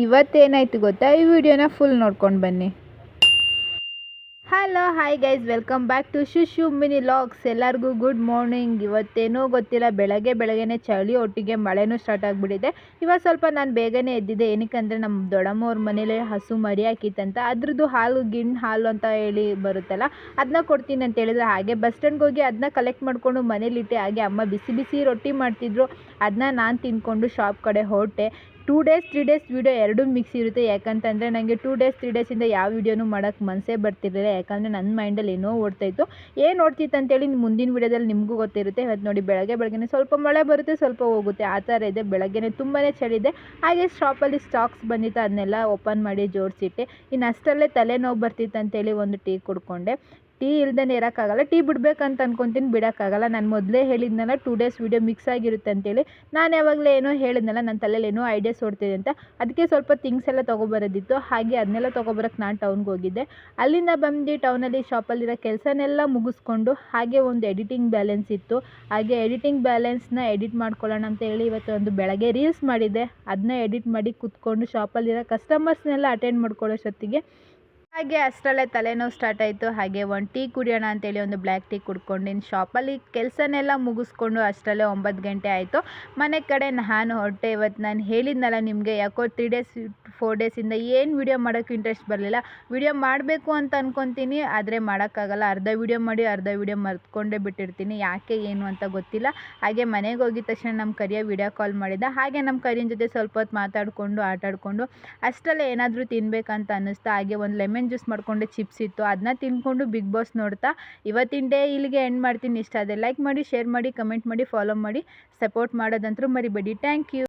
ಇವತ್ತೇನಾಯ್ತು ಗೊತ್ತಾ? ಈ ವಿಡಿಯೋನ ಫುಲ್ ನೋಡ್ಕೊಂಡು ಬನ್ನಿ. Hello hi guys, welcome back to Shushu mini vlogs. ಎಲ್ಲರಿಗೂ ಗುಡ್ ಮಾರ್ನಿಂಗ್. ಇವತ್ತೇನೋ ಗೊತ್ತಿಲ್ಲ, ಬೆಳಗ್ಗೆನೇ ಚಳಿ ಒಟ್ಟಿಗೆ ಮಳೆನೂ ಸ್ಟಾರ್ಟ್ ಆಗಿಬಿಟ್ಟಿದೆ. ಇವತ್ತು ಸ್ವಲ್ಪ ನಾನು ಬೇಗನೆ ಎದ್ದಿದ್ದೆ. ಏನಕ್ಕಂದರೆ ನಮ್ಮ ದೊಡ್ಡಮ್ಮವ್ರ ಮನೇಲಿ ಹಸು ಮರಿ ಹಾಕಿತ್ತಂತ, ಅದ್ರದ್ದು ಹಾಲು ಗಿಣ್ಣು ಹಾಲು ಅಂತ ಹೇಳಿ ಬರುತ್ತಲ್ಲ, ಅದನ್ನ ಕೊಡ್ತೀನಿ ಅಂತ ಹೇಳಿದ್ರೆ, ಹಾಗೆ ಬಸ್ ಸ್ಟ್ಯಾಂಡ್ಗೆ ಹೋಗಿ ಅದನ್ನ ಕಲೆಕ್ಟ್ ಮಾಡಿಕೊಂಡು ಮನೇಲಿಟ್ಟೆ. ಹಾಗೆ ಅಮ್ಮ ಬಿಸಿ ಬಿಸಿ ರೊಟ್ಟಿ ಮಾಡ್ತಿದ್ರು, ಅದನ್ನ ನಾನು ತಿಂದ್ಕೊಂಡು ಶಾಪ್ ಕಡೆ ಹೊರಟೆ. 2 ಡೇಸ್ 3 ಡೇಸ್ ವೀಡಿಯೋ ಎರಡೂ ಮಿಕ್ಸ್ ಇರುತ್ತೆ. ಯಾಕಂತಂದರೆ ನನಗೆ 2 ಡೇಸ್ 3 ಡೇಸಿಂದ ಯಾವ ವೀಡಿಯೋನೂ ಮಾಡೋಕ್ಕೆ ಮನಸ್ಸೇ ಬರ್ತಿರಲಿಲ್ಲ. ಯಾಕಂದರೆ ನನ್ನ ಮೈಂಡಲ್ಲಿ ಏನೋ ಓಡ್ತಾಯಿತ್ತು. ಏನು ಓಡ್ತಿತ್ತು ಅಂತೇಳಿ ಮುಂದಿನ ವೀಡಿಯೋದಲ್ಲಿ ನಿಮಗೂ ಗೊತ್ತಿರುತ್ತೆ. ಇವತ್ತು ನೋಡಿ, ಬೆಳಗ್ಗೆನೇ ಸ್ವಲ್ಪ ಮಳೆ ಬರುತ್ತೆ, ಸ್ವಲ್ಪ ಹೋಗುತ್ತೆ, ಆ ಥರ ಇದೆ. ಬೆಳಗ್ಗೆನೇ ತುಂಬಾ ಚಳಿ ಇದೆ. ಹಾಗೆ ಶಾಪಲ್ಲಿ ಸ್ಟಾಕ್ಸ್ ಬಂದಿತ್ತು, ಅದನ್ನೆಲ್ಲ ಓಪನ್ ಮಾಡಿ ಜೋಡಿಸಿಟ್ಟೆ. ಇನ್ನು ಅಷ್ಟರಲ್ಲೇ ತಲೆನೋವು ಬರ್ತಿತ್ತು ಅಂತೇಳಿ ಒಂದು ಟೀ ಕುಡ್ಕೊಂಡೆ. ಟೀ ಇಲ್ದೇ ಇರೋಕ್ಕಾಗಲ್ಲ, ಟೀ ಬಿಡ್ಬೇಕಂತ ಅನ್ಕೊತೀನಿ, ಬಿಡೋಕ್ಕಾಗಲ್ಲ. ನಾನು ಮೊದಲೇ ಹೇಳಿದ್ನಲ್ಲ 2 ಡೇಸ್ ವೀಡಿಯೋ ಮಿಕ್ಸ್ ಆಗಿರುತ್ತೆ ಅಂತೇಳಿ. ನಾನು ಯಾವಾಗಲೇ ಏನೋ ಹೇಳಿದ್ನಲ್ಲ, ನನ್ನ ತಲೆಯಲ್ಲಿ ಏನೋ ಐಡಿಯಾಸ್ ಓಡ್ತಿದೆ ಅಂತ. ಅದಕ್ಕೆ ಸ್ವಲ್ಪ ಥಿಂಗ್ಸ್ ಎಲ್ಲ ತೊಗೊಬರೋದಿತ್ತು. ಹಾಗೆ ಅದನ್ನೆಲ್ಲ ತೊಗೊಬರೋಕ್ಕೆ ನಾನು ಟೌನ್ಗೆ ಹೋಗಿದ್ದೆ. ಅಲ್ಲಿಂದ ಬಂದು ಟೌನಲ್ಲಿ ಶಾಪಲ್ಲಿರೋ ಕೆಲಸನೆಲ್ಲ ಮುಗಿಸ್ಕೊಂಡು, ಹಾಗೆ ಒಂದು ಎಡಿಟಿಂಗ್ ಬ್ಯಾಲೆನ್ಸ್ ಇತ್ತು. ಹಾಗೆ ಎಡಿಟಿಂಗ್ ಬ್ಯಾಲೆನ್ಸ್ನ ಎಡಿಟ್ ಮಾಡ್ಕೊಳ್ಳೋಣ ಅಂತ ಹೇಳಿ ಇವತ್ತು ಒಂದು ಬೆಳಗ್ಗೆ ರೀಲ್ಸ್ ಮಾಡಿದ್ದೆ. ಅದನ್ನ ಎಡಿಟ್ ಮಾಡಿ ಕೂತ್ಕೊಂಡು ಶಾಪಲ್ಲಿರೋ ಕಸ್ಟಮರ್ಸ್ನೆಲ್ಲ ಅಟೆಂಡ್ ಮಾಡ್ಕೊಳ್ಳೋಷ್ಟೊತ್ತಿಗೆ ಹಾಗೆ ಅಷ್ಟರಲ್ಲೇ ತಲೆನೋವು ಸ್ಟಾರ್ಟ್ ಆಯಿತು. ಹಾಗೆ ಒಂದು ಟೀ ಕುಡಿಯೋಣ ಅಂತೇಳಿ ಒಂದು ಬ್ಲ್ಯಾಕ್ ಟೀ ಕುಡ್ಕೊಂಡಿನಿ. ಶಾಪಲ್ಲಿ ಕೆಲಸನೆಲ್ಲ ಮುಗಿಸ್ಕೊಂಡು ಅಷ್ಟರಲ್ಲೇ 9 ಗಂಟೆ ಆಯಿತು. ಮನೆ ಕಡೆ ನಾನು ಹೊರಟೆ. ಇವತ್ತು ನಾನು ಹೇಳಿದ್ನಲ್ಲ ನಿಮಗೆ, ಯಾಕೋ 3 ಡೇಸ್ 4 ಡೇಸಿಂದ ಏನು ವೀಡಿಯೋ ಮಾಡೋಕ್ಕೆ ಇಂಟ್ರೆಸ್ಟ್ ಬರಲಿಲ್ಲ. ವೀಡಿಯೋ ಮಾಡಬೇಕು ಅಂತ ಅಂದ್ಕೊತೀನಿ, ಆದರೆ ಮಾಡೋಕ್ಕಾಗಲ್ಲ. ಅರ್ಧ ವೀಡಿಯೋ ಮಾಡಿ ಅರ್ಧ ವೀಡಿಯೋ ಮರ್ತ್ಕೊಂಡೇ ಬಿಟ್ಟಿರ್ತೀನಿ. ಯಾಕೆ ಏನು ಅಂತ ಗೊತ್ತಿಲ್ಲ. ಹಾಗೆ ಮನೆಗೆ ಹೋಗಿದ ತಕ್ಷಣ ನಮ್ಮ ಕರಿಯ ವೀಡಿಯೋ ಕಾಲ್ ಮಾಡಿದ್ದ. ಹಾಗೆ ನಮ್ಮ ಕರಿಯನ ಜೊತೆ ಸ್ವಲ್ಪ ಹೊತ್ತು ಮಾತಾಡಿಕೊಂಡು ಆಟಾಡಿಕೊಂಡು ಅಷ್ಟರಲ್ಲೇ ಏನಾದರೂ ತಿನ್ನಬೇಕಂತ ಅನ್ನಿಸ್ತಾ. ಹಾಗೆ ಒಂದು ಲೆಮನ್ ಜ್ಯೂಸ್ ಮಾಡಿಕೊಂಡೆ, ಚಿಪ್ಸ್ ಇತ್ತು, ಅದನ್ನ ತಿಂದ್ಕೊಂಡು ಬಿಗ್ ಬಾಸ್ ನೋಡ್ತಾ ಇವತ್ತಿನ ಡೇ ಇಲ್ಲಿಗೆ ಎಂಡ್ ಮಾಡ್ತೀನಿ. ಇಷ್ಟ ಆದರೆ ಲೈಕ್ ಮಾಡಿ, ಶೇರ್ ಮಾಡಿ, ಕಮೆಂಟ್ ಮಾಡಿ, ಫಾಲೋ ಮಾಡಿ, ಸಪೋರ್ಟ್ ಮಾಡೋದಂತರೂ ಮರಿಬೇಡಿ. Thank you.